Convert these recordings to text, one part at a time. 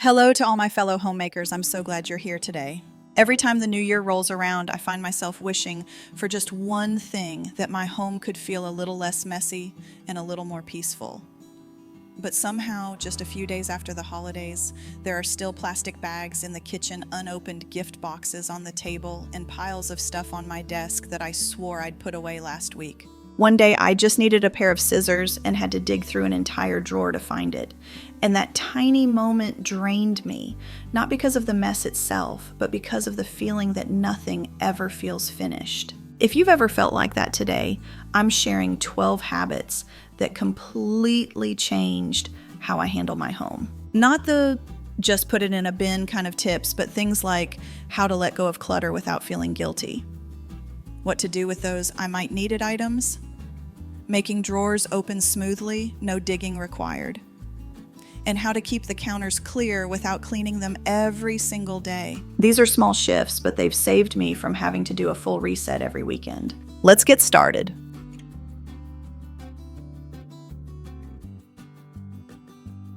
Hello to all my fellow homemakers. I'm so glad you're here today. Every time the new year rolls around, I find myself wishing for just one thing, that my home could feel a little less messy and a little more peaceful. But somehow, just a few days after the holidays, there are still plastic bags in the kitchen, unopened gift boxes on the table, and piles of stuff on my desk that I swore I'd put away last week. One day, I just needed a pair of scissors and had to dig through an entire drawer to find it. And that tiny moment drained me, not because of the mess itself, but because of the feeling that nothing ever feels finished. If you've ever felt like that today, I'm sharing 12 habits that completely changed how I handle my home. Not the just put it in a bin kind of tips, but things like how to let go of clutter without feeling guilty. What to do with those I might needed items. Making drawers open smoothly, no digging required. And how to keep the counters clear without cleaning them every single day. These are small shifts, but they've saved me from having to do a full reset every weekend. Let's get started.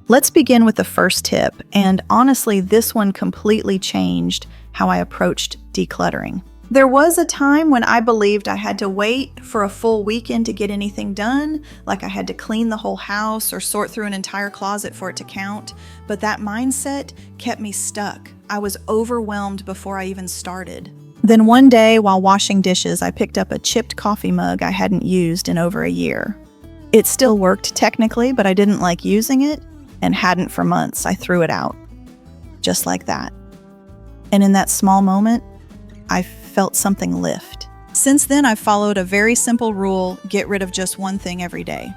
Let's begin with the first tip, and honestly, this one completely changed how I approached decluttering. There was a time when I believed I had to wait for a full weekend to get anything done, like I had to clean the whole house or sort through an entire closet for it to count, but that mindset kept me stuck. I was overwhelmed before I even started. Then one day, while washing dishes, I picked up a chipped coffee mug I hadn't used in over a year. It still worked technically, but I didn't like using it, and hadn't for months. I threw it out. Just like that. And in that small moment, I felt something lift. Since then, I've followed a very simple rule: get rid of just one thing every day.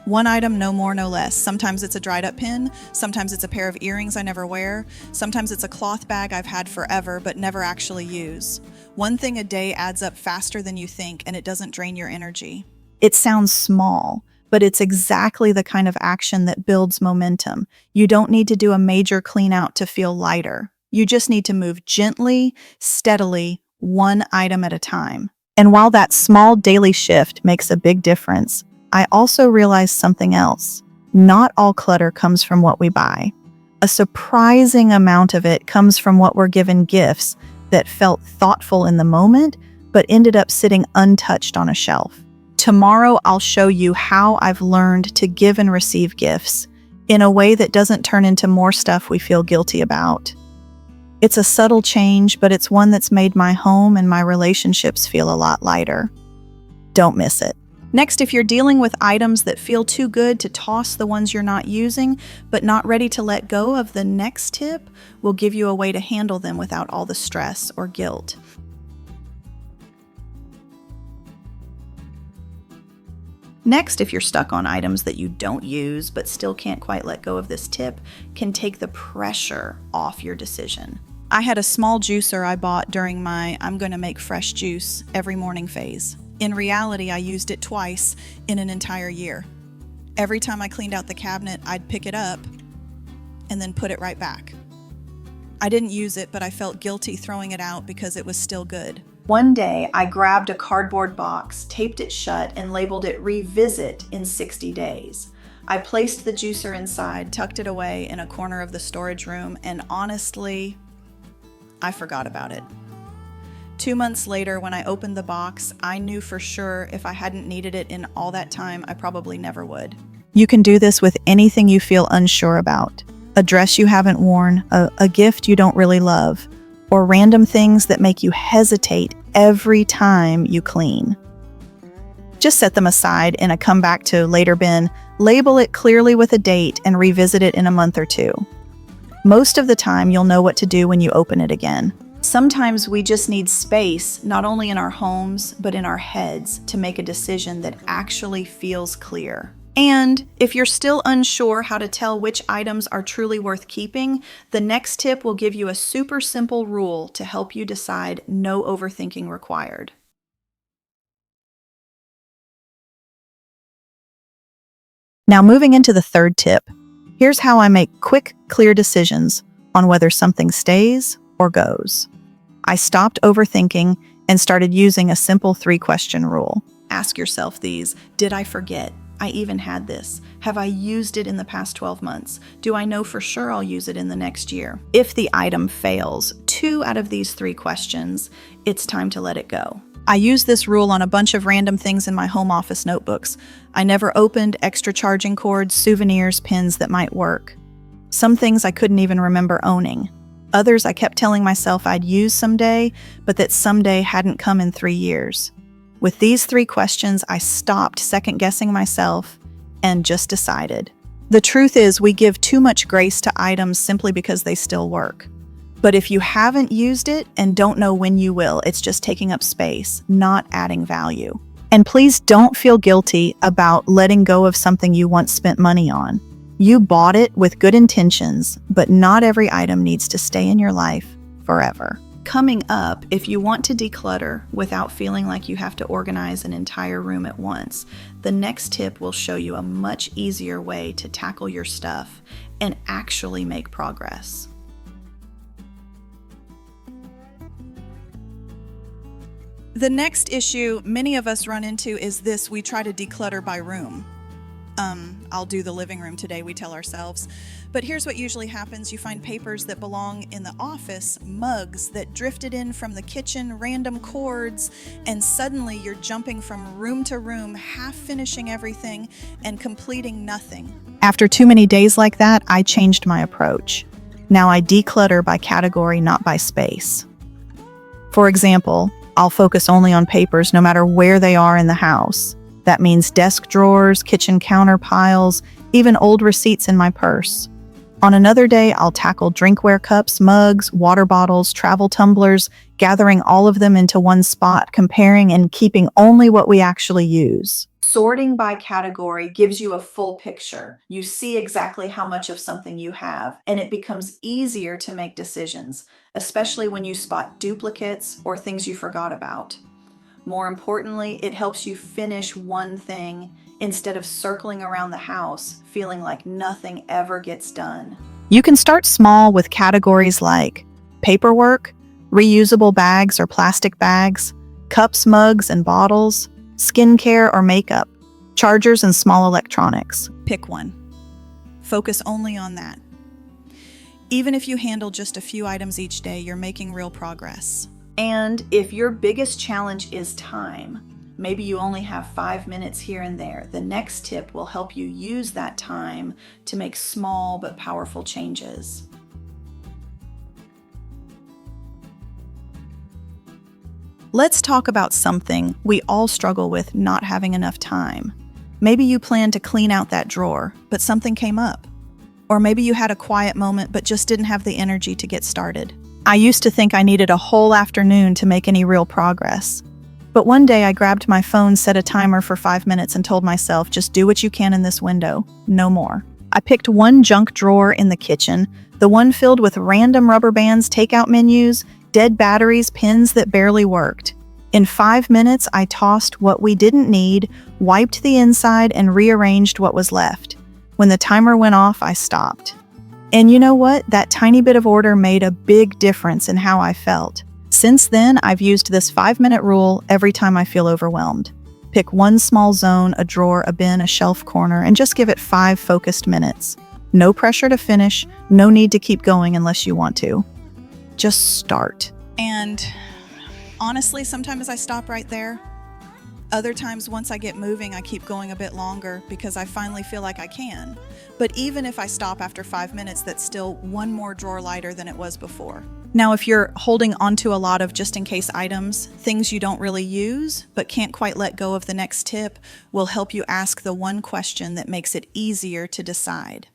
One item, no more, no less. Sometimes it's a dried up pin, sometimes it's a pair of earrings I never wear, sometimes it's a cloth bag I've had forever but never actually use. One thing a day adds up faster than you think, and it doesn't drain your energy. It sounds small, but it's exactly the kind of action that builds momentum. You don't need to do a major clean out to feel lighter. You just need to move gently, steadily, one item at a time. And while that small daily shift makes a big difference, I also realized something else. Not all clutter comes from what we buy. A surprising amount of it comes from what we're given gifts that felt thoughtful in the moment, but ended up sitting untouched on a shelf. Tomorrow, I'll show you how I've learned to give and receive gifts in a way that doesn't turn into more stuff we feel guilty about. It's a subtle change, but it's one that's made my home and my relationships feel a lot lighter. Don't miss it. Next, if you're dealing with items that feel too good to toss, the ones you're not using, but not ready to let go of, the next tip will give you a way to handle them without all the stress or guilt. Next, if you're stuck on items that you don't use but still can't quite let go of, this tip can take the pressure off your decision. I had a small juicer I bought during my I'm going to make fresh juice every morning phase. In reality, I used it twice in an entire year. Every time I cleaned out the cabinet, I'd pick it up and then put it right back. I didn't use it, but I felt guilty throwing it out because it was still good. One day, I grabbed a cardboard box, taped it shut, and labeled it "Revisit in 60 days. I placed the juicer inside, tucked it away in a corner of the storage room, and honestly, I forgot about it. 2 months later, when I opened the box, I knew for sure if I hadn't needed it in all that time, I probably never would. You can do this with anything you feel unsure about. A dress you haven't worn, a gift you don't really love, or random things that make you hesitate every time you clean. Just set them aside in a come back to later bin, label it clearly with a date, and revisit it in a month or two. Most of the time, you'll know what to do when you open it again. Sometimes we just need space, not only in our homes, but in our heads, to make a decision that actually feels clear. And if you're still unsure how to tell which items are truly worth keeping, the next tip will give you a super simple rule to help you decide. No overthinking required. Now, moving into the third tip, here's how I make quick, clear decisions on whether something stays or goes. I stopped overthinking and started using a simple 3-question rule. Ask yourself these: did I forget? I even had this? Have I used it in the past 12 months? Do I know for sure I'll use it in the next year? If the item fails 2 out of these 3 questions, it's time to let it go. I use this rule on a bunch of random things in my home office notebooks. I never opened extra charging cords, souvenirs, pins that might work. Some things I couldn't even remember owning. Others I kept telling myself I'd use someday, but that someday hadn't come in 3 years. With these 3 questions, I stopped second-guessing myself and just decided. The truth is, we give too much grace to items simply because they still work. But if you haven't used it and don't know when you will, it's just taking up space, not adding value. And please don't feel guilty about letting go of something you once spent money on. You bought it with good intentions, but not every item needs to stay in your life forever. Coming up, if you want to declutter without feeling like you have to organize an entire room at once, the next tip will show you a much easier way to tackle your stuff and actually make progress. The next issue many of us run into is this: we try to declutter by room. I'll do the living room today, we tell ourselves. But here's what usually happens. You find papers that belong in the office, mugs that drifted in from the kitchen, random cords, and suddenly you're jumping from room to room, half finishing everything and completing nothing. After too many days like that, I changed my approach. Now I declutter by category, not by space. For example, I'll focus only on papers no matter where they are in the house. That means desk drawers, kitchen counter piles, even old receipts in my purse. On another day, I'll tackle drinkware cups, mugs, water bottles, travel tumblers, gathering all of them into one spot, comparing and keeping only what we actually use. Sorting by category gives you a full picture. You see exactly how much of something you have, and it becomes easier to make decisions, especially when you spot duplicates or things you forgot about. More importantly, it helps you finish one thing instead of circling around the house, feeling like nothing ever gets done. You can start small with categories like paperwork, reusable bags or plastic bags, cups, mugs, and bottles, skincare or makeup, chargers and small electronics. Pick one. Focus only on that. Even if you handle just a few items each day, you're making real progress. And if your biggest challenge is time, maybe you only have 5 minutes here and there, the next tip will help you use that time to make small but powerful changes. Let's talk about something we all struggle with: not having enough time. Maybe you planned to clean out that drawer, but something came up. Or maybe you had a quiet moment but just didn't have the energy to get started. I used to think I needed a whole afternoon to make any real progress. But one day I grabbed my phone, set a timer for 5 minutes, and told myself, just do what you can in this window, no more. I picked one junk drawer in the kitchen, the one filled with random rubber bands, takeout menus, dead batteries, pins that barely worked. In 5 minutes, I tossed what we didn't need, wiped the inside, and rearranged what was left. When the timer went off, I stopped. And you know what? That tiny bit of order made a big difference in how I felt. Since then, I've used this 5-minute rule every time I feel overwhelmed. Pick one small zone, a drawer, a bin, a shelf corner, and just give it 5 focused minutes. No pressure to finish, no need to keep going unless you want to. Just start. And honestly, sometimes I stop right there. Other times, once I get moving, I keep going a bit longer because I finally feel like I can. But even if I stop after 5 minutes, that's still one more drawer lighter than it was before. Now, if you're holding onto a lot of just-in-case items, things you don't really use but can't quite let go of, the next tip will help you ask the one question that makes it easier to decide.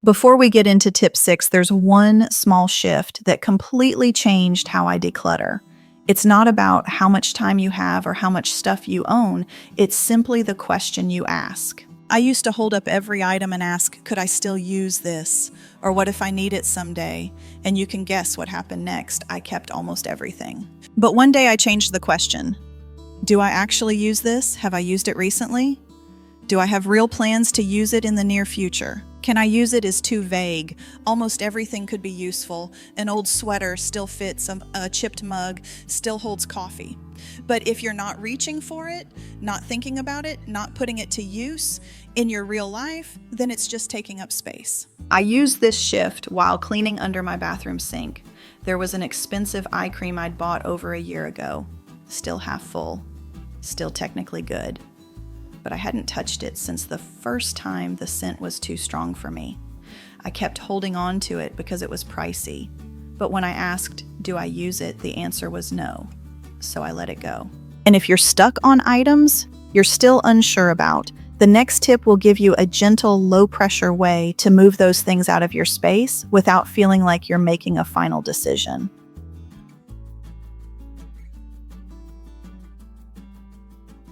Before we get into tip 6, there's one small shift that completely changed how I declutter. It's not about how much time you have or how much stuff you own. It's simply the question you ask. I used to hold up every item and ask, could I still use this? Or what if I need it someday? And you can guess what happened next. I kept almost everything. But one day I changed the question. Do I actually use this? Have I used it recently? Do I have real plans to use it in the near future? Can I use it is too vague. Almost everything could be useful. An old sweater still fits, a chipped mug still holds coffee. But if you're not reaching for it, not thinking about it, not putting it to use in your real life, then it's just taking up space. I used this shift while cleaning under my bathroom sink. There was an expensive eye cream I'd bought over a year ago. Still half full, still technically good. But I hadn't touched it since the first time the scent was too strong for me. I kept holding on to it because it was pricey. But when I asked, do I use it, the answer was no. So I let it go. And if you're stuck on items you're still unsure about, the next tip will give you a gentle, low-pressure way to move those things out of your space without feeling like you're making a final decision.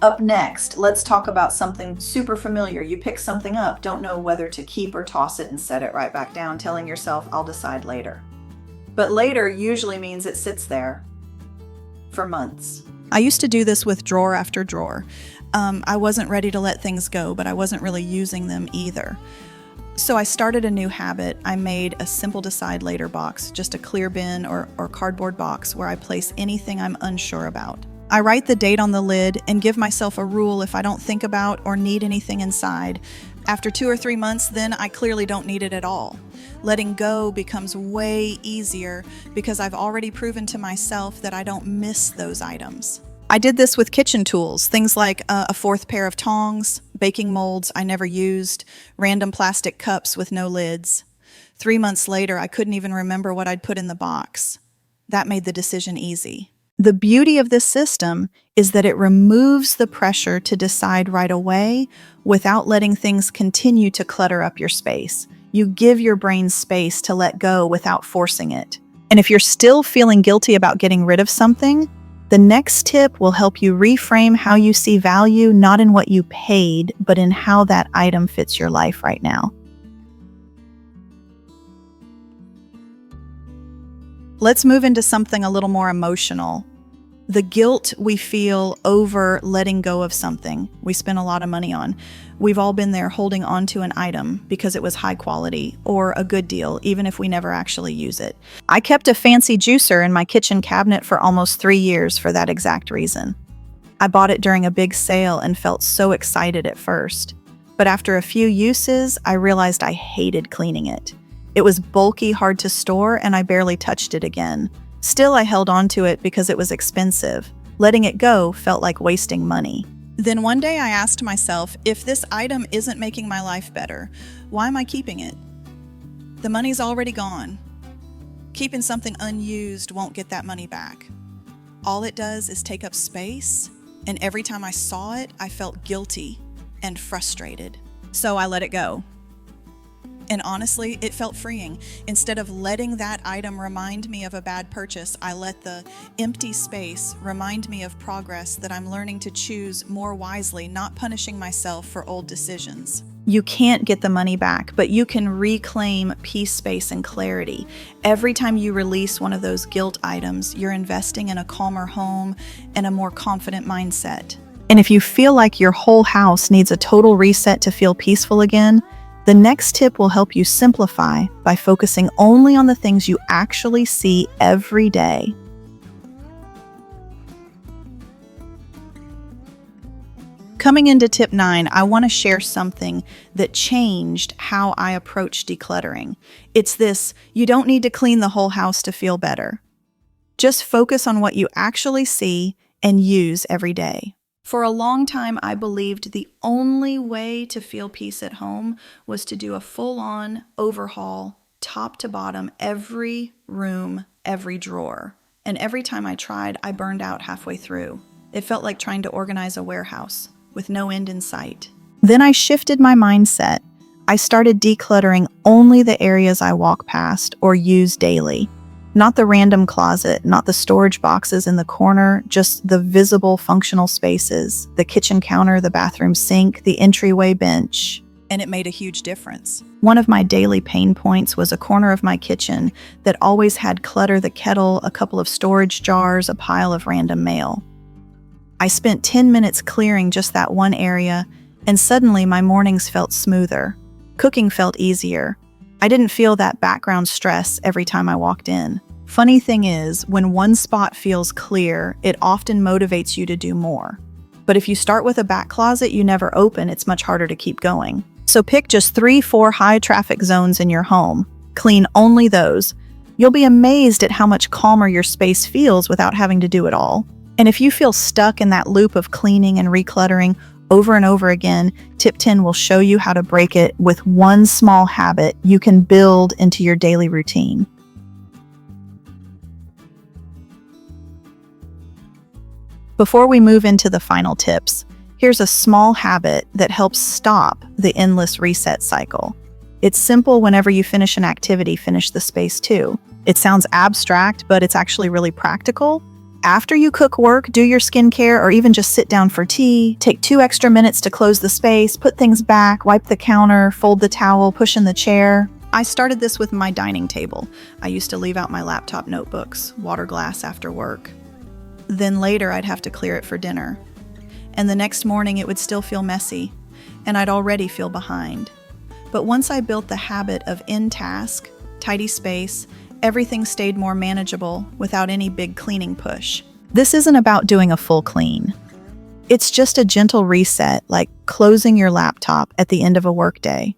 Up next, let's talk about something super familiar. You pick something up, don't know whether to keep or toss it, and set it right back down, telling yourself, I'll decide later. But later usually means it sits there for months. I used to do this with drawer after drawer. I wasn't ready to let things go, but I wasn't really using them either. So I started a new habit. I made a simple decide later box, just a clear bin or cardboard box where I place anything I'm unsure about. I write the date on the lid and give myself a rule if I don't think about or need anything inside. After 2 or 3 months, then I clearly don't need it at all. Letting go becomes way easier because I've already proven to myself that I don't miss those items. I did this with kitchen tools, things like a 4th pair of tongs, baking molds I never used, random plastic cups with no lids. 3 months later, I couldn't even remember what I'd put in the box. That made the decision easy. The beauty of this system is that it removes the pressure to decide right away without letting things continue to clutter up your space. You give your brain space to let go without forcing it. And if you're still feeling guilty about getting rid of something, the next tip will help you reframe how you see value, not in what you paid, but in how that item fits your life right now. Let's move into something a little more emotional. The guilt we feel over letting go of something we spent a lot of money on. We've all been there, holding on to an item because it was high quality or a good deal, even if we never actually use it. I kept a fancy juicer in my kitchen cabinet for almost 3 years for that exact reason. I bought it during a big sale and felt so excited at first. But after a few uses, I realized I hated cleaning it. It was bulky, hard to store, and I barely touched it again. Still, I held on to it because it was expensive. Letting it go felt like wasting money. Then one day I asked myself, if this item isn't making my life better, why am I keeping it? The money's already gone. Keeping something unused won't get that money back. All it does is take up space, and every time I saw it, I felt guilty and frustrated. So I let it go. And honestly, it felt freeing. Instead of letting that item remind me of a bad purchase, I let the empty space remind me of progress, that I'm learning to choose more wisely, not punishing myself for old decisions. You can't get the money back, but you can reclaim peace, space, and clarity. Every time you release one of those guilt items, you're investing in a calmer home and a more confident mindset. And if you feel like your whole house needs a total reset to feel peaceful again, the next tip will help you simplify by focusing only on the things you actually see every day. Coming into tip 9, I want to share something that changed how I approach decluttering. It's this: you don't need to clean the whole house to feel better. Just focus on what you actually see and use every day. For a long time, I believed the only way to feel peace at home was to do a full-on overhaul, top to bottom, every room, every drawer. And every time I tried, I burned out halfway through. It felt like trying to organize a warehouse with no end in sight. Then I shifted my mindset. I started decluttering only the areas I walk past or use daily. Not the random closet, not the storage boxes in the corner, just the visible functional spaces, the kitchen counter, the bathroom sink, the entryway bench. And it made a huge difference. One of my daily pain points was a corner of my kitchen that always had clutter: the kettle, a couple of storage jars, a pile of random mail. I spent 10 minutes clearing just that one area, and suddenly my mornings felt smoother. Cooking felt easier. I didn't feel that background stress every time I walked in. Funny thing is, when one spot feels clear, it often motivates you to do more. But if you start with a back closet you never open, it's much harder to keep going. So pick just 3-4 high traffic zones in your home. Clean only those. You'll be amazed at how much calmer your space feels without having to do it all. And if you feel stuck in that loop of cleaning and recluttering over and over again, Tip 10 will show you how to break it with one small habit you can build into your daily routine. Before we move into the final tips, here's a small habit that helps stop the endless reset cycle. It's simple: whenever you finish an activity, finish the space too. It sounds abstract, but it's actually really practical. After you cook, work, do your skincare, or even just sit down for tea, take 2 extra minutes to close the space, put things back, wipe the counter, fold the towel, push in the chair. I started this with my dining table. I used to leave out my laptop notebooks, water glass after work. Then later I'd have to clear it for dinner. And the next morning it would still feel messy, and I'd already feel behind. But once I built the habit of in-task, tidy space, everything stayed more manageable without any big cleaning push. This isn't about doing a full clean. It's just a gentle reset, like closing your laptop at the end of a workday.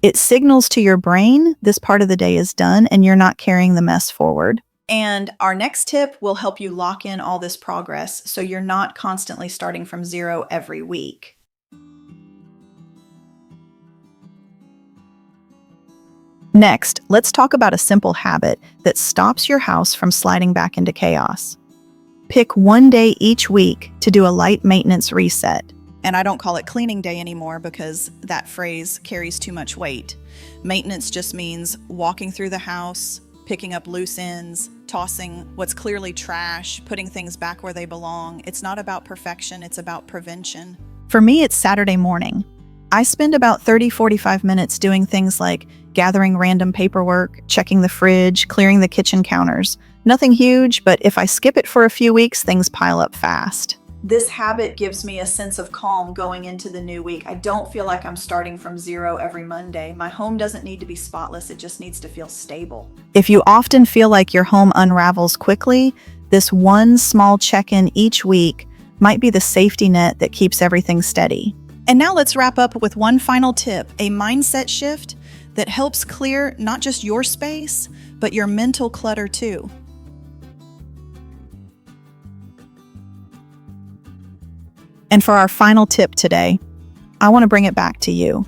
It signals to your brain this part of the day is done and you're not carrying the mess forward. And our next tip will help you lock in all this progress so you're not constantly starting from zero every week. Next, let's talk about a simple habit that stops your house from sliding back into chaos. Pick one day each week to do a light maintenance reset. And I don't call it cleaning day anymore because that phrase carries too much weight. Maintenance just means walking through the house, picking up loose ends, tossing what's clearly trash, putting things back where they belong. It's not about perfection, it's about prevention. For me, it's Saturday morning. I spend about 30-45 minutes doing things like gathering random paperwork, checking the fridge, clearing the kitchen counters. Nothing huge, but if I skip it for a few weeks, things pile up fast. This habit gives me a sense of calm going into the new week. I don't feel like I'm starting from zero every Monday. My home doesn't need to be spotless, it just needs to feel stable. If you often feel like your home unravels quickly, this one small check-in each week might be the safety net that keeps everything steady. And now let's wrap up with one final tip, a mindset shift that helps clear not just your space, but your mental clutter too. And for our final tip today, I want to bring it back to you.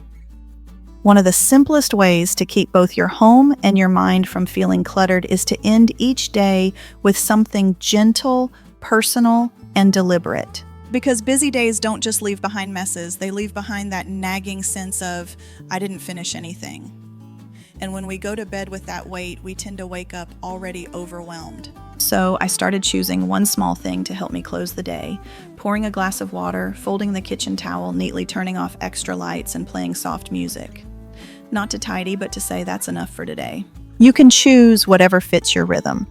One of the simplest ways to keep both your home and your mind from feeling cluttered is to end each day with something gentle, personal, and deliberate. Because busy days don't just leave behind messes, they leave behind that nagging sense of, I didn't finish anything. And when we go to bed with that weight, we tend to wake up already overwhelmed. So I started choosing one small thing to help me close the day, pouring a glass of water, folding the kitchen towel, neatly turning off extra lights, and playing soft music. Not to tidy, but to say that's enough for today. You can choose whatever fits your rhythm.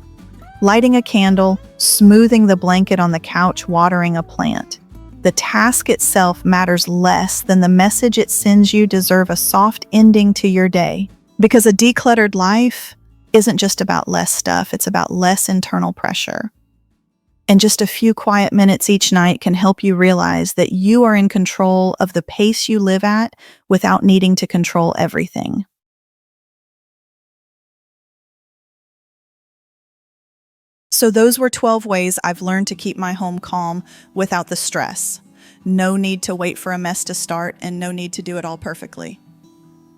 Lighting a candle, smoothing the blanket on the couch, watering a plant. The task itself matters less than the message it sends you deserve a soft ending to your day. Because a decluttered life isn't just about less stuff, it's about less internal pressure. And just a few quiet minutes each night can help you realize that you are in control of the pace you live at without needing to control everything. So those were 12 ways I've learned to keep my home calm without the stress. No need to wait for a mess to start and no need to do it all perfectly.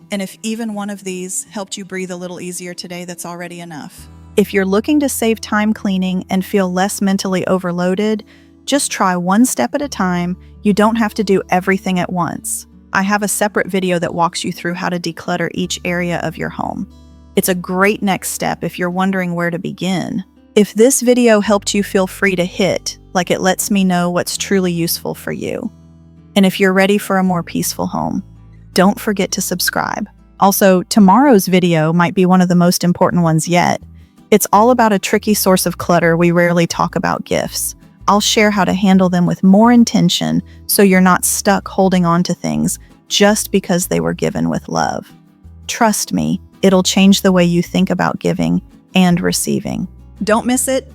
And if even one of these helped you breathe a little easier today, that's already enough. If you're looking to save time cleaning and feel less mentally overloaded, just try one step at a time. You don't have to do everything at once. I have a separate video that walks you through how to declutter each area of your home. It's a great next step if you're wondering where to begin. If this video helped you, feel free to hit like it lets me know what's truly useful for you. And if you're ready for a more peaceful home, don't forget to subscribe. Also, tomorrow's video might be one of the most important ones yet. It's all about a tricky source of clutter we rarely talk about: gifts. I'll share how to handle them with more intention so you're not stuck holding on to things just because they were given with love. Trust me, it'll change the way you think about giving and receiving. Don't miss it.